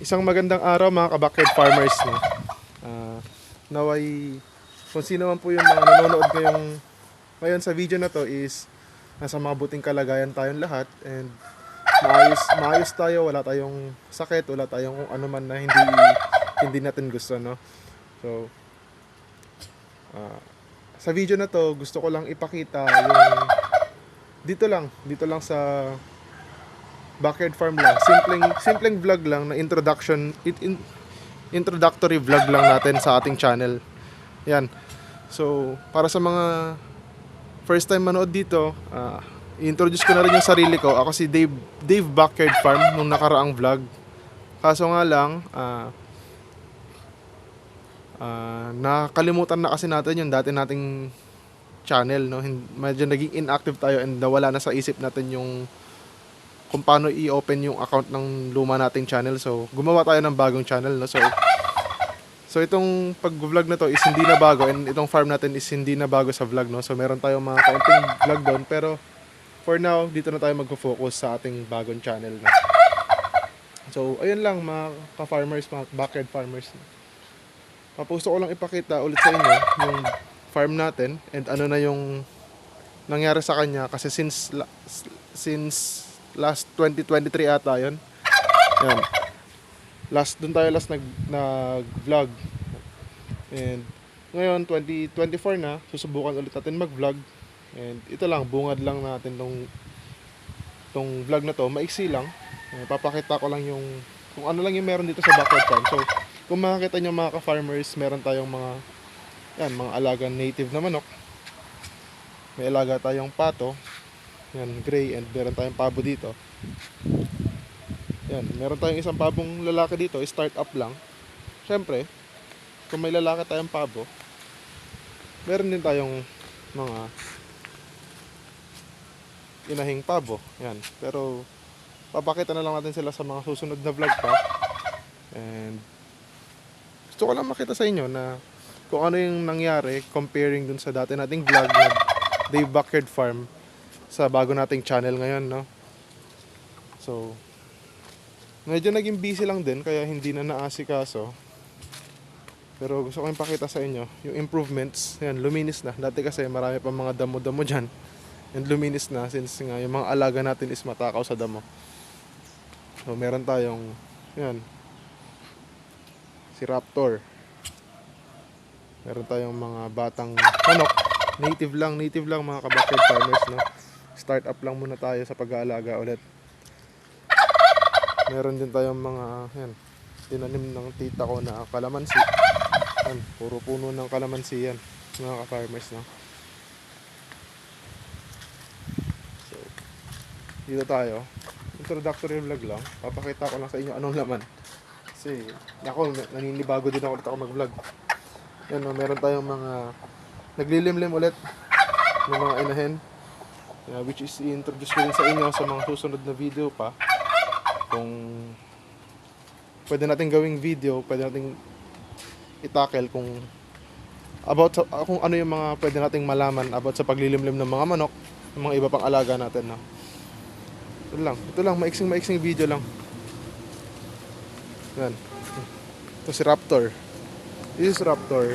Isang magandang araw mga ka-backyard farmers, no? Naway kung sino man po yung mga nanonood ngayon sa video na to is nasa mabuting kalagayan tayong lahat, and maayos tayo, wala tayong sakit, wala tayong kung ano man na hindi natin gusto, no? So sa video na to gusto ko lang ipakita yung dito lang sa backyard farm lang, simpleng vlog lang na introductory vlog lang natin sa ating channel. Yan. So, para sa mga first time manood dito, i-introduce ko na rin yung sarili ko. Ako si Dave Backyard Farm nung nakaraang vlog. Kaso nga lang, nakalimutan na kasi natin yung dati nating channel, no? Medyo naging inactive tayo and nawala na sa isip natin yung kung paano i-open yung account ng luma nating channel. So, gumawa tayo ng bagong channel, no? So itong pag-vlog na to is hindi na bago, and itong farm natin is hindi na bago sa vlog, no? So, meron tayong mga kaunting vlog doon, pero for now, dito na tayo magfo-focus sa ating bagong channel, no? So, ayun lang mga ka-farmers, mga backyard farmers. Papusto ko lang ipakita ulit sa inyo yung farm natin and ano na yung nangyari sa kanya, kasi since last 2023 ata yun. Yan. Doon tayo last nag-vlog. And ngayon 2024 na, susubukan ulit natin mag-vlog. And ito lang, bungad lang natin tong vlog na to, maiksi lang. Papakita ko lang yung kung ano lang yung meron dito sa backyard farm. So, kung makikita nyo mga ka-farmers, meron tayong mga alaga native na manok. May alaga tayong pato. Yan, gray, and meron tayong pabo dito. Yan, meron tayong isang pabong lalaki dito, start up lang. Syempre, kung may lalaki tayong pabo, meron din tayong mga inahing pabo. Yan, pero papakita na lang natin sila sa mga susunod na vlog pa. And gusto ko lang makita sa inyo na kung ano yung nangyari comparing dun sa dati nating vlog na Dave Backyard Farm sa bago nating channel ngayon, no? So, medyo naging busy lang din, kaya hindi na naasikaso. Pero gusto ko ipakita sa inyo yung improvements. Yan, luminis na. Dati kasi marami pa mga damo-damo dyan, and luminis na since nga yung mga alaga natin is matakaw sa damo. So, meron tayong yan, si Raptor. Meron tayong mga batang manok. Native lang mga ka-backyard farmers, no? Start up lang muna tayo sa pag-aalaga ulit. Meron din tayong mga tinanim ng tita ko na kalamansi. Yan, puro puno ng kalamansi yan, mga ka-farmers, no? So, dito tayo. Introductory vlog lang. Papakita ko lang sa inyo anong laman. Kasi ako, naninibago din ako ulit ako mag-vlog. Yan, no? Meron tayong mga naglilimlim ulit ng mga inahin. Which is i-introduce ko rin sa inyo sa mga susunod na video pa. Kung pwede natin gawing video, pwede natin itackle kung ano yung mga pwede nating malaman about sa paglilimlim ng mga manok, ng mga iba pang alaga natin, no? Ito lang, maiksing video lang. Yan. Ito si Raptor. This is Raptor,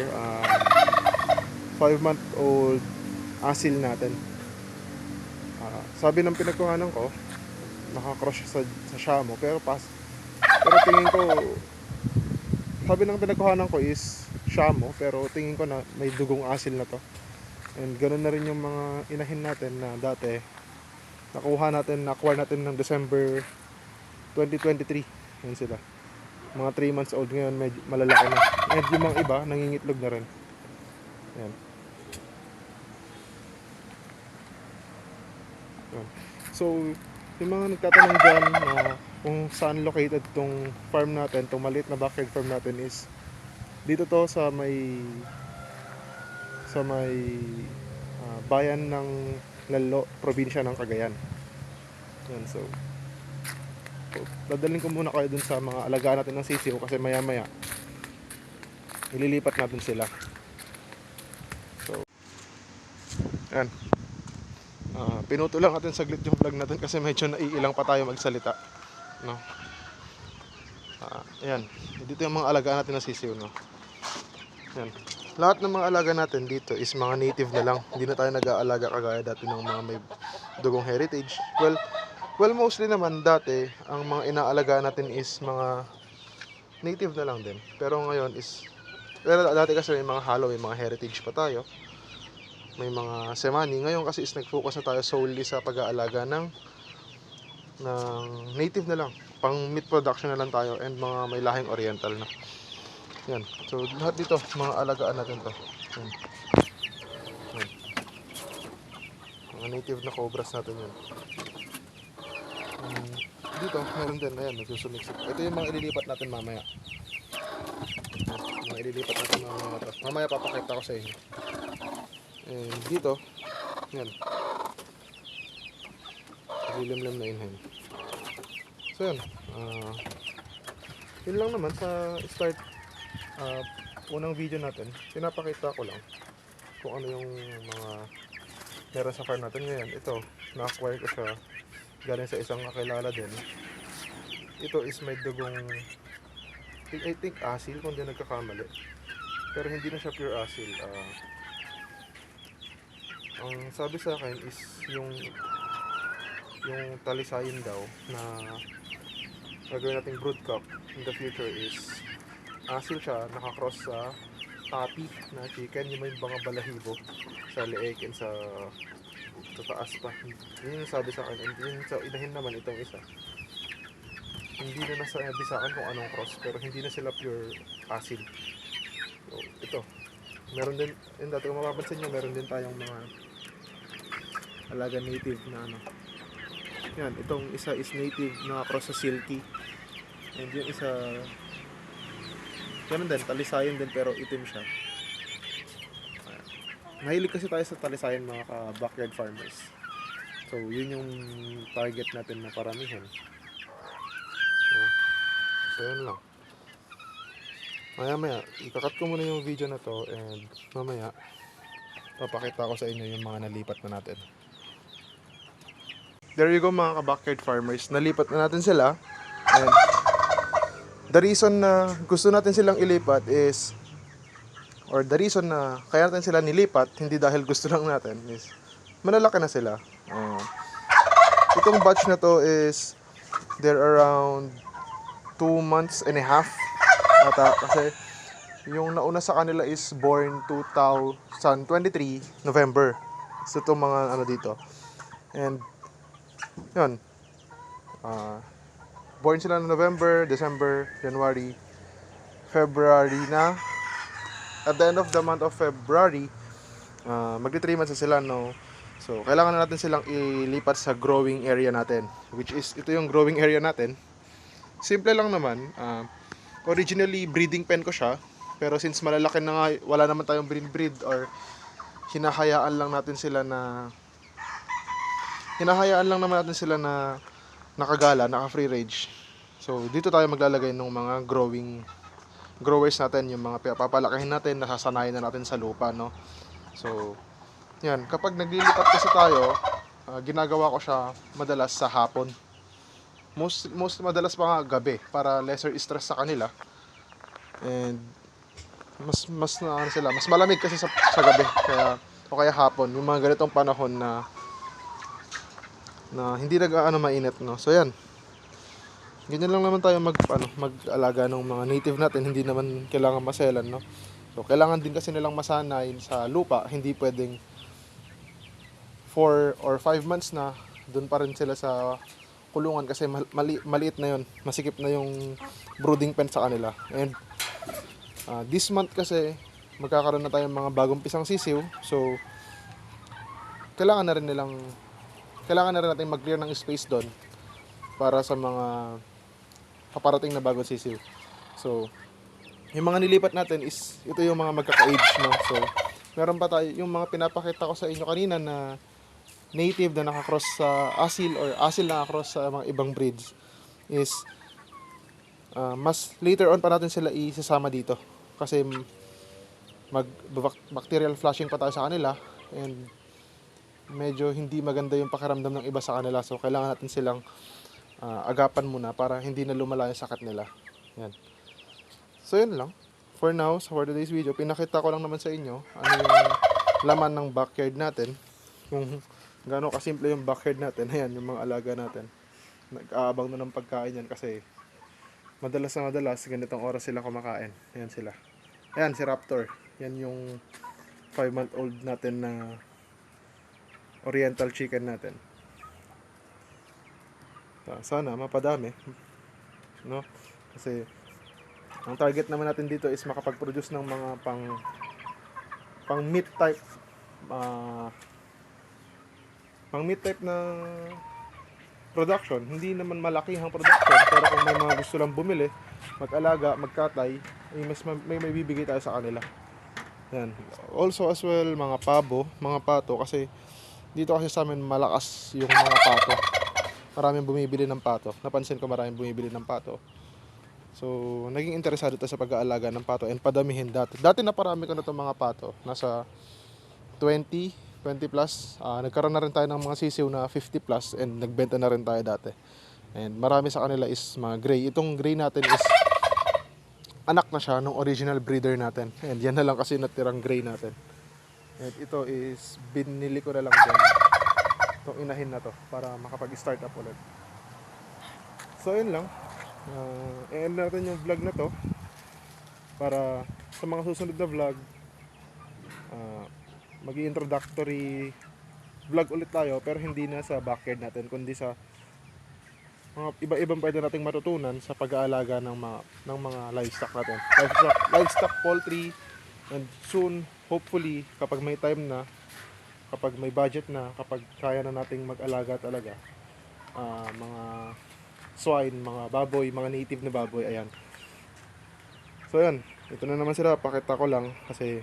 5-month-old asil natin. Sabi ng pinagkuhanan ko, nakakross sa Shamo, pero tingin ko, sabi ng pinagkuhanan ko is Shamo, pero tingin ko na may dugong asil na to. And ganoon na rin yung mga inahin natin na dati nakuha natin ng December 2023. Yan sila, mga 3 months old ngayon, medyo malalaki na. And yung mga iba nangingitlog na rin. Yan. So, yung mga nagtatanong dyan na kung saan located tong farm natin, tong maliit na backyard farm natin, is dito to sa may bayan ng Lalo, probinsya ng Cagayan. Yan, so dadalhin ko muna kayo dun sa mga alagaan natin ng sisiw, kasi maya maya ililipat natin sila. So, yan. Pinuto lang natin saglit yung vlog natin kasi medyo naiilang pa tayo magsalita, no? Ayan, dito yung mga alagaan natin na sisiw, no? Ayan. Lahat ng mga alaga natin dito is mga native na lang. Hindi na tayo nag-aalaga kagaya dati ng mga may dugong heritage. Well, mostly naman dati, ang mga inaalagaan natin is mga native na lang din. Pero ngayon is, pero dati kasi may mga halo, may mga heritage pa tayo. May mga semani. Ngayon kasi is nag-focus na tayo solely sa pag-aalaga ng native na lang. Pang meat production na lang tayo and mga may lahing oriental na. Yan. So, lahat dito, mga alagaan natin to. Yan. Yan. Mga native na cobras natin yan. Dito, meron din. Ayan, nagsusumiksik. Ito yung mga ililipat natin mamaya. Yan, mga ililipat natin mamaya to. Mamaya papakita ko sa inyo. And dito, yan. Lilimlim na inhen. So, yan. Yun lang naman sa start. Unang video natin, pinapakita ko lang kung ano yung mga meron sa farm natin ngayon. Ito, na-acquire ko siya galing sa isang kakilala din. Ito is may dugong, I think asil kung di nagkakamali, pero hindi na siya pure asil. Ang sabi sa akin is yung talisayin daw na gagawin nating brood cup in the future is asil siya, nakakross sa tapi na chicken, yung may mga balahibo sa leeg and sa taas pa. Yun yung sabi sa akin. And yun sa inahin naman itong isa, hindi na nasabi sa akin kung anong cross, pero hindi na sila pure asil. So ito, meron din, yun dati kung mapapansin nyo, meron din tayong mga alaga native na ano. Yan, itong isa is native na cross sa silky, and yung isa ganun din, talisayan din pero itim siya. Mahilig kasi tayo sa talisayan mga ka-backyard farmers. So, yun yung target natin na paramihan. So, yun lang. Maya, ikakat ko muna yung video na to and mamaya, papakita ko sa inyo yung mga nalipat na natin. There you go mga ka-backyard farmers. Nalipat na natin sila. And the reason na gusto natin silang ilipat is, or the reason na kaya natin sila nilipat, hindi dahil gusto lang natin, is malalaki na sila. Itong batch na to is they're around 2 months and a half ata, kasi yung nauna sa kanila is born 2023 November. So itong mga ano dito, and yun, born sila no November, December, January, February na. At the end of the month of February, magti 3 months na sila, no? So, kailangan na natin silang ilipat sa growing area natin, which is, ito yung growing area natin. Simple lang naman. Originally, breeding pen ko siya, pero since malalaki na nga, wala naman tayong breed or hinahayaan lang natin sila na nakagala, naka-free range. So, dito tayo maglalagay ng mga growers natin, yung mga papalakihin natin, nasasanayan na natin sa lupa, no? So, yan. Kapag naglilipat kasi tayo, ginagawa ko siya madalas sa hapon. Most madalas pa nga gabi, para lesser stress sa kanila. And, mas malamig kasi sa gabi. Kaya hapon, yung mga ganitong panahon na hindi mainit, no? So, yan. Ganyan lang naman tayo mag-alaga ng mga native natin, hindi naman kailangan maselan, no? So, kailangan din kasi nilang masanay sa lupa, hindi pwedeng 4 or 5 months na doon pa rin sila sa kulungan kasi maliit na yon, masikip na yung brooding pen sa kanila. And this month kasi magkakaroon na tayong mga bagong pisang sisiw, so kailangan na rin natin mag-clear ng space doon para sa mga paparating na bagong sisiw. So, yung mga nilipat natin is, ito yung mga magkaka-age, no? So, meron pa tayo, yung mga pinapakita ko sa inyo kanina na native na nakakross sa asil or asil na nakakross sa mga ibang breeds is, mas later on pa natin sila isasama dito. Kasi, bacterial flushing pa tayo sa kanila and medyo hindi maganda yung pakiramdam ng iba sa kanila. So, kailangan natin silang agapan muna para hindi na lumala yung sakit nila. Yan. So yun lang. For now, for today's video, pinakita ko lang naman sa inyo ano yung laman ng backyard natin. Kung gaano kasimple yung backyard natin. Ayan, yung mga alaga natin. Nag-aabang na ng pagkain yan kasi madalas na madalas, ganitong oras sila kumakain. Ayan sila. Ayan, si Raptor. Yan yung 5-month-old natin na oriental chicken natin. Sana mapadami, no? Kasi ang target naman natin dito is makapag-produce ng mga pang meat type pang meat type na production. Hindi naman malaki ang production, pero kung may mga gusto lang bumili, mag-alaga, magkatay, may bibigay tayo sa kanila. Yan. Also as well, mga pabo, mga pato, kasi dito kasi sa amin malakas yung mga pato. Maraming bumibili ng pato. Napansin ko maraming bumibili ng pato. So, naging interesado tayo sa pag-aalaga ng pato and padamihin dati. Dati naparami ko na itong mga pato. Nasa 20 plus. Nagkaroon na rin tayo ng mga sisiw na 50 plus and nagbenta na rin tayo dati. And marami sa kanila is mga gray. Itong gray natin is anak na siya ng original breeder natin. And yan na lang kasi natirang gray natin. And ito is binili ko na lang din itong inahin na to para makapag-start up ulit. So yun lang. I-end natin yung vlog na to para sa mga susunod na vlog mag-introductory vlog ulit tayo, pero hindi na sa backyard natin kundi sa mga iba-ibang pwede nating matutunan sa pag-aalaga ng mga livestock natin. Livestock, poultry, and soon hopefully kapag may time na, kapag may budget na, kapag kaya na nating mag-alaga talaga, mga swine, mga baboy, mga native na baboy, ayan. So yan, ito na naman sila, pakita ko lang kasi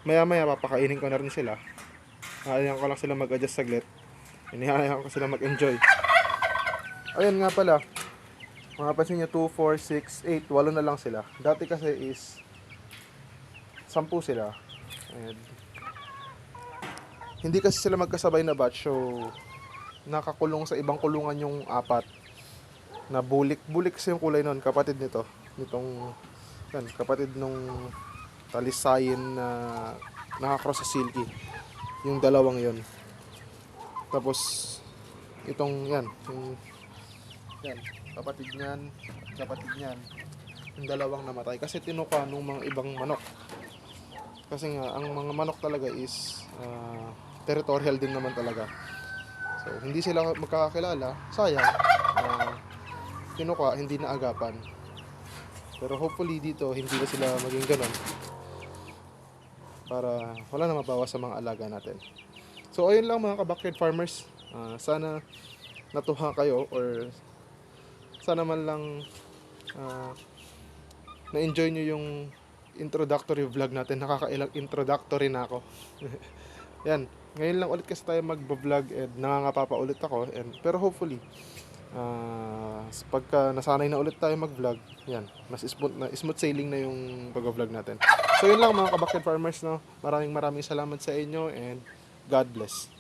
maya maya papakainin ko na rin sila. Hayaan ko lang sila mag-adjust saglit. Hinihayaan ko sila mag-enjoy. Ayan nga pala, mapapansin nyo 2, 4, 6, 8, 8 na lang sila. Dati kasi is 10 sila. And hindi kasi sila magkasabay na batch, so nakakulong sa ibang kulungan yung 4 na bulik kasi yung kulay nun, kapatid nitong yan, kapatid nung talisayin na nakakross sa silky, yung dalawang yon. Tapos itong yan, kapatid niyan, yung dalawang namatay kasi tinuka nung mga ibang manok. Kasi nga ang mga manok talaga is territorial din naman talaga. So hindi sila magkakakilala, sayang. Tinuka, hindi na agapan. Pero hopefully dito hindi na sila maging ganon para wala na mabawas sa mga alaga natin. So ayun lang mga ka-backyard farmers. Sana natuwa kayo or sana man lang na-enjoy nyo yung introductory vlog natin. Nakakailang introductory na ako. Yan, ngayon lang ulit kasi tayo mag-vlog and nangangapa pa ulit ako, pero hopefully pagka nasanay na ulit tayo mag-vlog, yan, mas smooth sailing na yung pag-vlog natin. So yun lang mga ka-backyard farmers, no? Maraming salamat sa inyo and God bless.